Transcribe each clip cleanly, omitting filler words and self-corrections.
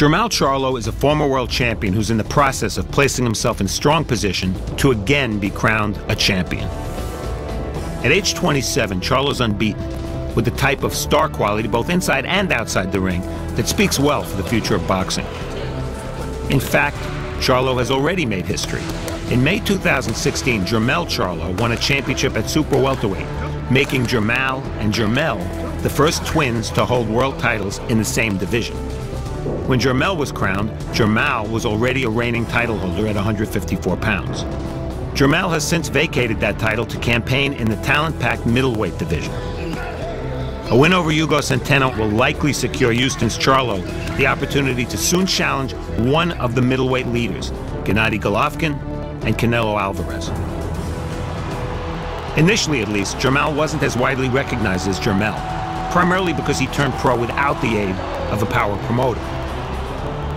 Jermall Charlo is a former world champion who's in the process of placing himself in strong position to again be crowned a champion. At age 27, Charlo's unbeaten, with the type of star quality both inside and outside the ring that speaks well for the future of boxing. In fact, Charlo has already made history. In May 2016, Jermall Charlo won a championship at super welterweight, making Jermall and Jermell the first twins to hold world titles in the same division. When Jermall was crowned, Jermall was already a reigning title holder at 154 pounds. Jermall has since vacated that title to campaign in the talent-packed middleweight division. A win over Hugo Centeno will likely secure Houston's Charlo the opportunity to soon challenge one of the middleweight leaders, Gennady Golovkin and Canelo Alvarez. Initially, at least, Jermall wasn't as widely recognized as Jermall, primarily because he turned pro without the aid of a power promoter.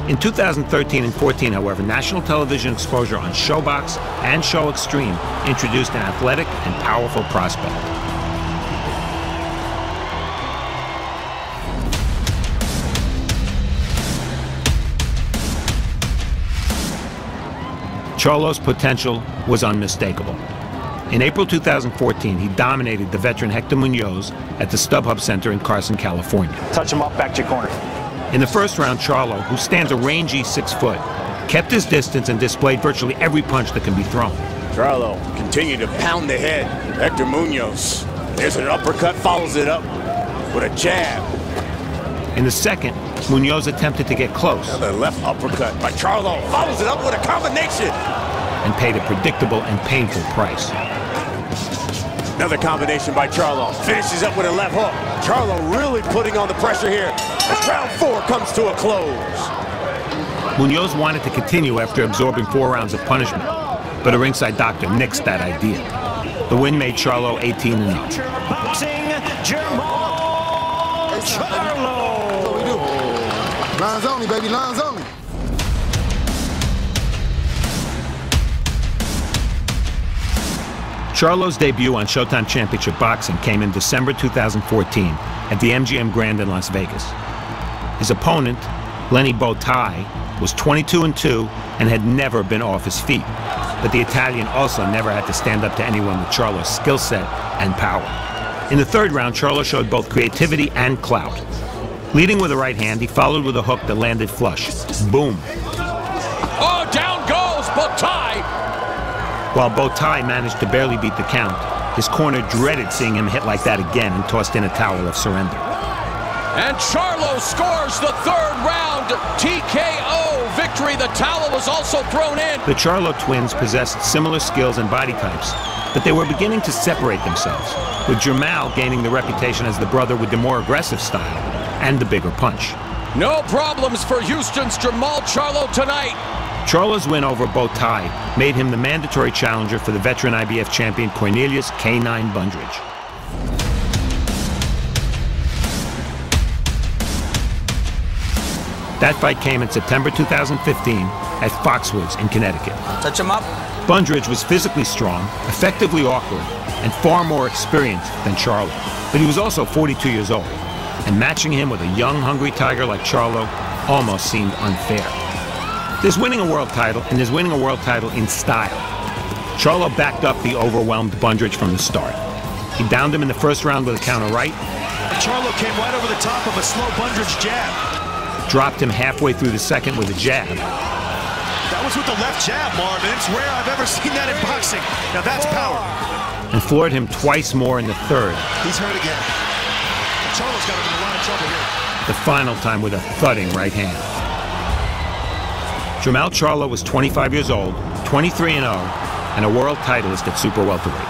In 2013 and 14, however, national television exposure on ShowBox and Show Extreme introduced an athletic and powerful prospect. Charlo's potential was unmistakable. In April 2014, he dominated the veteran Hector Munoz at the StubHub Center in Carson, California. Touch him up, back to your corner. In the first round, Charlo, who stands a rangy 6 foot, kept his distance and displayed virtually every punch that can be thrown. Charlo continued to pound the head. Hector Munoz, there's an uppercut, follows it up with a jab. In the second, Munoz attempted to get close. Another left uppercut by Charlo, follows it up with a combination. And paid a predictable and painful price. Another combination by Charlo, finishes up with a left hook. Charlo really putting on the pressure here as round 4 comes to a close. Munoz wanted to continue after absorbing 4 rounds of punishment, but a ringside doctor nixed that idea. The win made Charlo 18-0. Boxing, Jermall Charlo. That's what we do. Lines only, baby, lines only. Charlo's debut on Showtime Championship Boxing came in December 2014 at the MGM Grand in Las Vegas. His opponent, Lenny Bowtie, was 22-2 and had never been off his feet. But the Italian also never had to stand up to anyone with Charlo's skill set and power. In the third round, Charlo showed both creativity and clout. Leading with a right hand, he followed with a hook that landed flush. Boom. Oh, down goes Bowtie! While Bowtie managed to barely beat the count, his corner dreaded seeing him hit like that again and tossed in a towel of surrender. And Charlo scores the third round TKO victory. The towel was also thrown in. The Charlo twins possessed similar skills and body types, but they were beginning to separate themselves, with Jermall gaining the reputation as the brother with the more aggressive style and the bigger punch. No problems for Houston's Jermall Charlo tonight. Charlo's win over Bowtie made him the mandatory challenger for the veteran IBF champion Cornelius K9 Bundridge. That fight came in September 2015 at Foxwoods in Connecticut. Touch him up. Bundridge was physically strong, effectively awkward, and far more experienced than Charlo. But he was also 42 years old, and matching him with a young, hungry tiger like Charlo almost seemed unfair. There's winning a world title, and there's winning a world title in style. Charlo backed up the overwhelmed Bundridge from the start. He downed him in the first round with a counter right. Charlo came right over the top of a slow Bundridge jab. Dropped him halfway through the second with a jab. That was with the left jab, Marvin. It's rare I've ever seen that in boxing. Now that's power. And floored him twice more in the third. He's hurt again. Charlo's got him in a lot of trouble here. The final time with a thudding right hand. Jermall Charlo was 25 years old, 23-0, and a world titleist at super welterweight.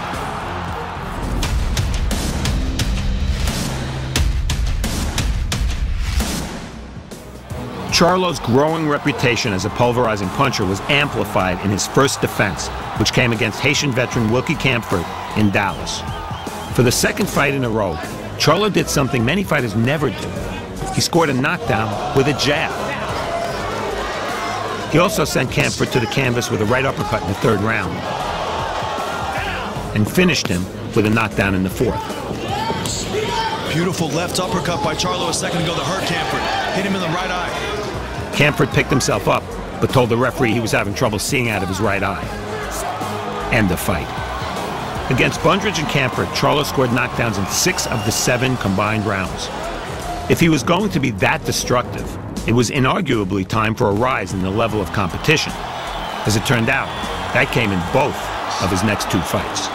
Charlo's growing reputation as a pulverizing puncher was amplified in his first defense, which came against Haitian veteran Wilkie Camphert in Dallas. For the second fight in a row, Charlo did something many fighters never do. He scored a knockdown with a jab. He also sent Camphert to the canvas with a right uppercut in the third round, and finished him with a knockdown in the fourth. Beautiful left uppercut by Charlo a second ago that hurt Camphert. Hit him in the right eye. Camford picked himself up, but told the referee he was having trouble seeing out of his right eye. End of fight. Against Bundridge and Camford, Charlo scored knockdowns in 6 of the 7 combined rounds. If he was going to be that destructive, it was inarguably time for a rise in the level of competition. As it turned out, that came in both of his next 2 fights.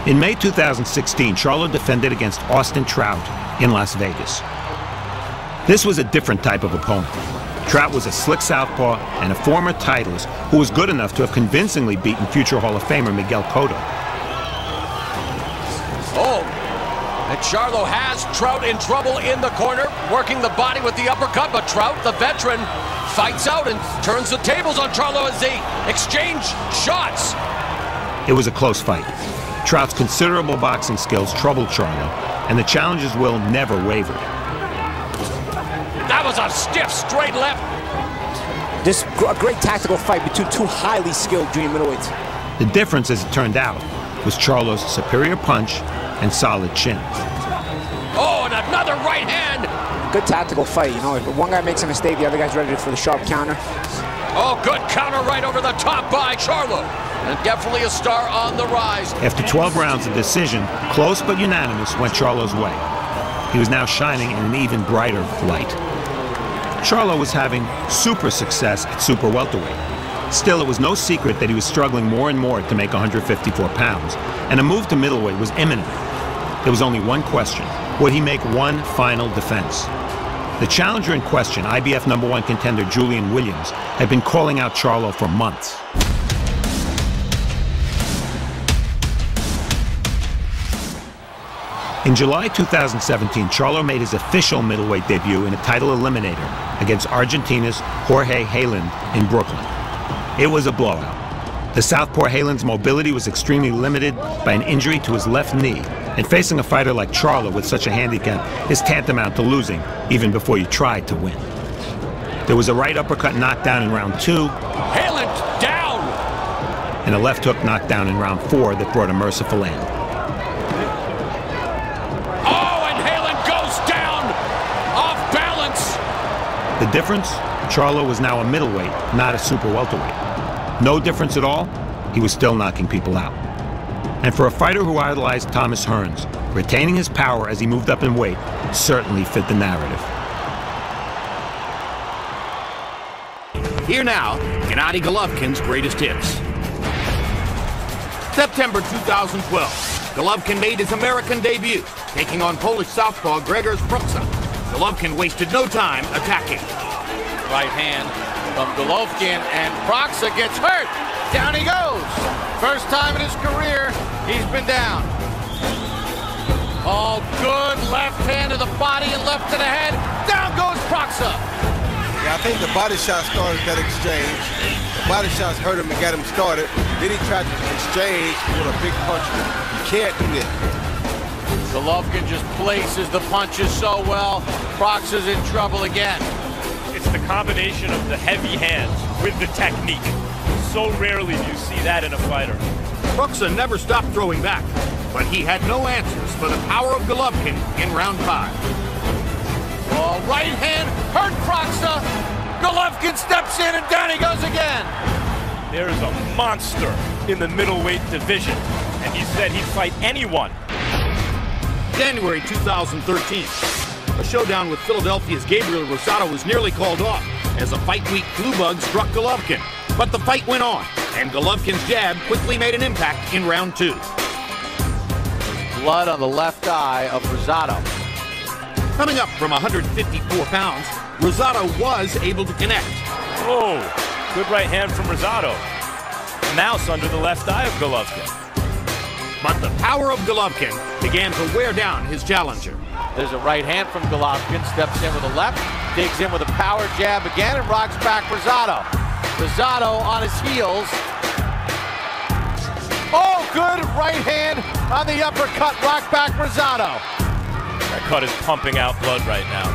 In May 2016, Charlo defended against Austin Trout in Las Vegas. This was a different type of opponent. Trout was a slick southpaw and a former titleist who was good enough to have convincingly beaten future Hall of Famer Miguel Cotto. Oh, and Charlo has Trout in trouble in the corner, working the body with the uppercut, but Trout, the veteran, fights out and turns the tables on Charlo as they exchange shots. It was a close fight. Trout's considerable boxing skills troubled Charlo, and the challenger's will never wavered. That was a stiff straight left. Just a great tactical fight between 2 highly skilled junior middleweights. The difference, as it turned out, was Charlo's superior punch and solid chin. Oh, and another right hand. Good tactical fight, you know. If one guy makes a mistake, the other guy's ready for the sharp counter. Oh, good counter right over the top by Charlo. And definitely a star on the rise. After 12 rounds of decision, close but unanimous, went Charlo's way. He was now shining in an even brighter light. Charlo was having super success at super welterweight. Still, it was no secret that he was struggling more and more to make 154 pounds, and a move to middleweight was imminent. There was only one question: would he make one final defense? The challenger in question, IBF #1 contender Julian Williams, had been calling out Charlo for months. In July 2017, Charlo made his official middleweight debut in a title eliminator against Argentina's Jorge Hayland in Brooklyn. It was a blowout. The southpaw Hayland's mobility was extremely limited by an injury to his left knee, and facing a fighter like Charlo with such a handicap is tantamount to losing even before you tried to win. There was a right uppercut knockdown in round 2. Hayland down! And a left hook knockdown in round 4 that brought a merciful end. The difference? Charlo was now a middleweight, not a super welterweight. No difference at all, he was still knocking people out. And for a fighter who idolized Thomas Hearns, retaining his power as he moved up in weight certainly fit the narrative. Here now, Gennady Golovkin's greatest hits. September 2012, Golovkin made his American debut, taking on Polish southpaw Grzegorz Proksa. Golovkin wasted no time attacking. Right hand from Golovkin, and Proksa gets hurt. Down he goes. First time in his career, he's been down. Oh, good left hand to the body and left to the head. Down goes Proksa. Yeah, I think the body shot started that exchange. The body shots hurt him and got him started. Then he tried to exchange with a big punch. You can't do that. Golovkin just places the punches so well. Proksa's in trouble again. It's the combination of the heavy hands with the technique. So rarely do you see that in a fighter. Proksa never stopped throwing back, but he had no answers for the power of Golovkin in round 5. Oh, right hand hurt Proksa. Golovkin steps in and down he goes again. There is a monster in the middleweight division, and he said he'd fight anyone. January 2013. A showdown with Philadelphia's Gabriel Rosado was nearly called off as a fight week flu bug struck Golovkin. But the fight went on, and Golovkin's jab quickly made an impact in round 2. Blood on the left eye of Rosado. Coming up from 154 pounds, Rosado was able to connect. Oh, good right hand from Rosado. Mouse under the left eye of Golovkin. But the power of Golovkin began to wear down his challenger. There's a right hand from Golovkin, steps in with a left, digs in with a power jab again, and rocks back Rosado. Rosado on his heels. Oh, good right hand on the uppercut, rock back Rosado. That cut is pumping out blood right now.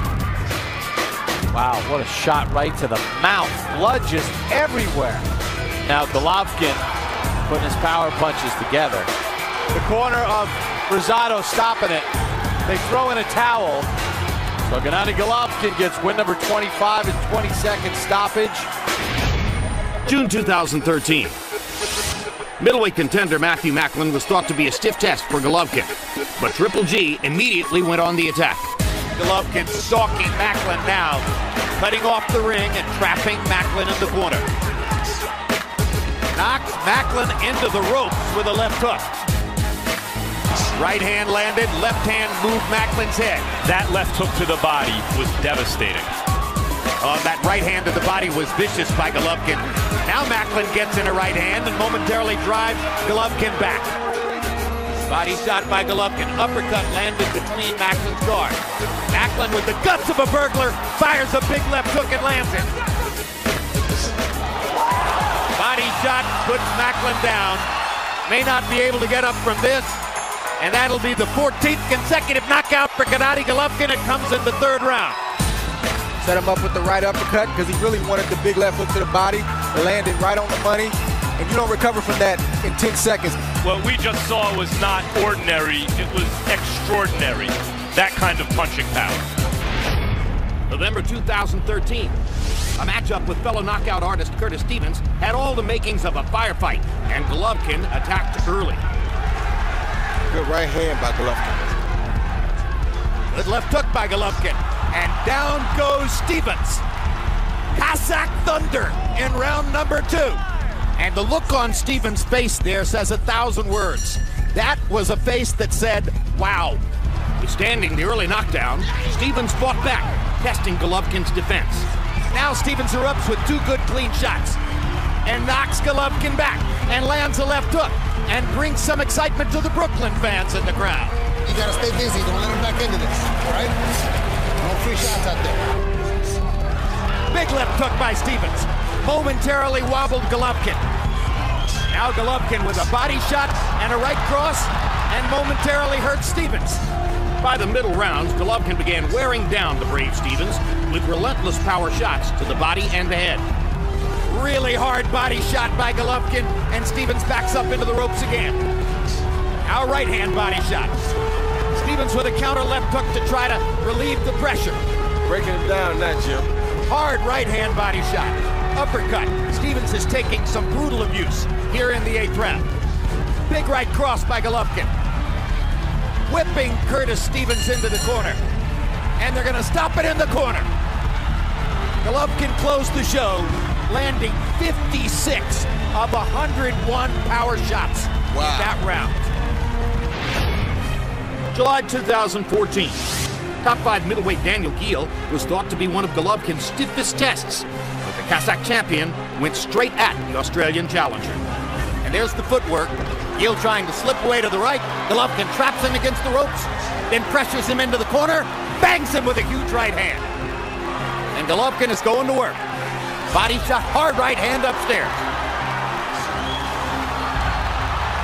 Wow, what a shot right to the mouth. Blood just everywhere. Now Golovkin putting his power punches together. The corner of Rosado stopping it. They throw in a towel. So Gennady Golovkin gets win number 25 in 22nd stoppage. June 2013. Middleweight contender Matthew Macklin was thought to be a stiff test for Golovkin, but Triple G immediately went on the attack. Golovkin stalking Macklin now, cutting off the ring and trapping Macklin in the corner. Knocks Macklin into the ropes with a left hook. Right hand landed, left hand moved Macklin's head. That left hook to the body was devastating. That right hand to the body was vicious by Golovkin. Now Macklin gets in a right hand and momentarily drives Golovkin back. Body shot by Golovkin. Uppercut landed between Macklin's guard. Macklin with the guts of a burglar fires a big left hook and lands it. Body shot puts Macklin down. May not be able to get up from this. And that'll be the 14th consecutive knockout for Gennady Golovkin. It comes in the third round. Set him up with the right uppercut because he really wanted the big left hook to the body. It landed right on the money, and you don't recover from that in 10 seconds. What we just saw was not ordinary, it was extraordinary. That kind of punching power. November 2013. A matchup with fellow knockout artist Curtis Stevens had all the makings of a firefight, and Golovkin attacked early. Good right hand by Golovkin. Good left hook by Golovkin. And down goes Stevens. Cossack Thunder in round number 2. And the look on Stevens' face there says 1,000 words. That was a face that said, wow. Withstanding the early knockdown, Stevens fought back, testing Golovkin's defense. Now Stevens erupts with 2 good clean shots and knocks Golovkin back and lands a left hook and brings some excitement to the Brooklyn fans in the crowd. You gotta stay busy, don't let him back into this, all right? No free shots out there. Big left hook by Stevens. Momentarily wobbled Golovkin. Now Golovkin with a body shot and a right cross and momentarily hurt Stevens. By the middle rounds, Golovkin began wearing down the brave Stevens with relentless power shots to the body and the head. Really hard body shot by Golovkin, and Stevens backs up into the ropes again. Now right hand body shot. Stevens with a counter left hook to try to relieve the pressure. Breaking it down now, Jim. Hard right hand body shot. Uppercut. Stevens is taking some brutal abuse here in the 8th round. Big right cross by Golovkin. Whipping Curtis Stevens into the corner. And they're going to stop it in the corner. Golovkin closed the show, landing 56 of 101 power shots in that round. July 2014. Top 5 middleweight Daniel Geale was thought to be one of Golovkin's stiffest tests, but the Kazakh champion went straight at the Australian challenger. And there's the footwork. Geale trying to slip away to the right. Golovkin traps him against the ropes, then pressures him into the corner, bangs him with a huge right hand. And Golovkin is going to work. Body shot, hard right hand upstairs.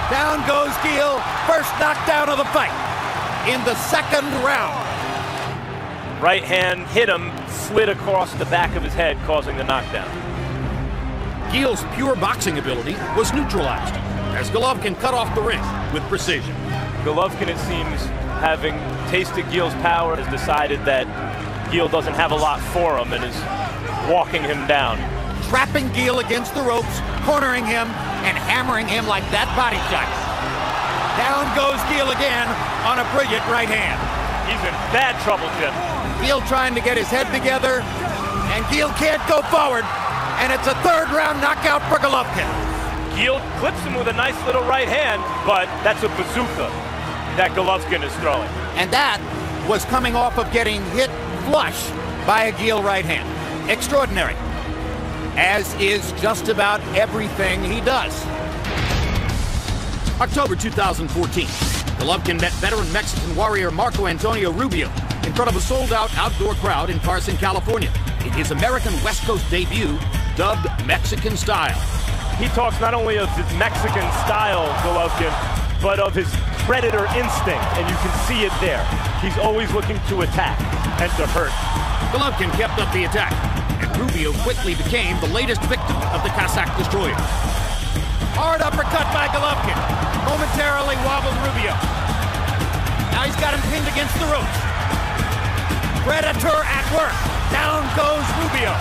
Down goes Geale, first knockdown of the fight in the 2nd round. Right hand hit him, slid across the back of his head, causing the knockdown. Geale's pure boxing ability was neutralized as Golovkin cut off the ring with precision. Golovkin, it seems, having tasted Geale's power, has decided that Geale doesn't have a lot for him and is walking him down. Trapping Geale against the ropes, cornering him, and hammering him like that body shot. Down goes Geale again on a brilliant right hand. He's in bad trouble, Jim. Geale trying to get his head together, and Geale can't go forward, and it's a 3rd round knockout for Golovkin. Geale clips him with a nice little right hand, but that's a bazooka that Golovkin is throwing. And that was coming off of getting hit flush by a Geale right hand. Extraordinary. As is just about everything he does. October 2014. Golovkin met veteran Mexican warrior Marco Antonio Rubio in front of a sold-out outdoor crowd in Carson, California, in his American West Coast debut, dubbed Mexican Style. He talks not only of his Mexican style, Golovkin, but of his predator instinct, and you can see it there. He's always looking to attack and to hurt. Golovkin kept up the attack, and Rubio quickly became the latest victim of the Cossack destroyer. Hard uppercut by Golovkin. Momentarily wobbled Rubio. Now he's got him pinned against the ropes. Predator at work. Down goes Rubio.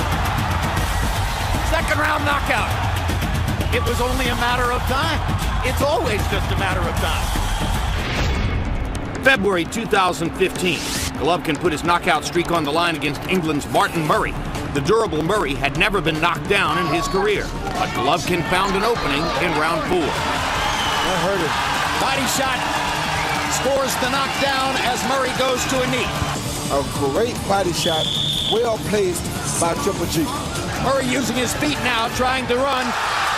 Second round knockout. It was only a matter of time. It's always just a matter of time. February 2015. Golovkin put his knockout streak on the line against England's Martin Murray. The durable Murray had never been knocked down in his career, but Golovkin found an opening in round 4. That hurt him. Body shot scores the knockdown as Murray goes to a knee. A great body shot, well placed by Triple G. Murray using his feet now, trying to run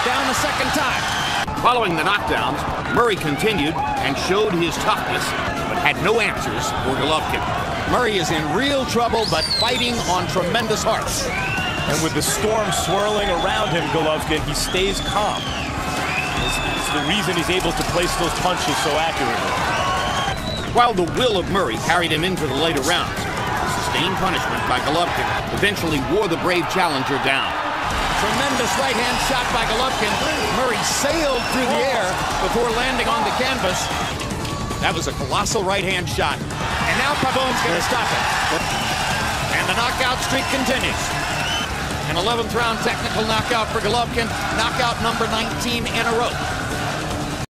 down a second time. Following the knockdowns, Murray continued and showed his toughness, but had no answers for Golovkin. Murray is in real trouble, but fighting on tremendous heart. And with the storm swirling around him, Golovkin, he stays calm. It's the reason he's able to place those punches so accurately. While the will of Murray carried him into the later rounds, the sustained punishment by Golovkin eventually wore the brave challenger down. Tremendous right-hand shot by Golovkin. Murray sailed through the air before landing on the canvas. That was a colossal right-hand shot. And now Pavone's going to stop it. And the knockout streak continues. An 11th round technical knockout for Golovkin. Knockout number 19 in a row.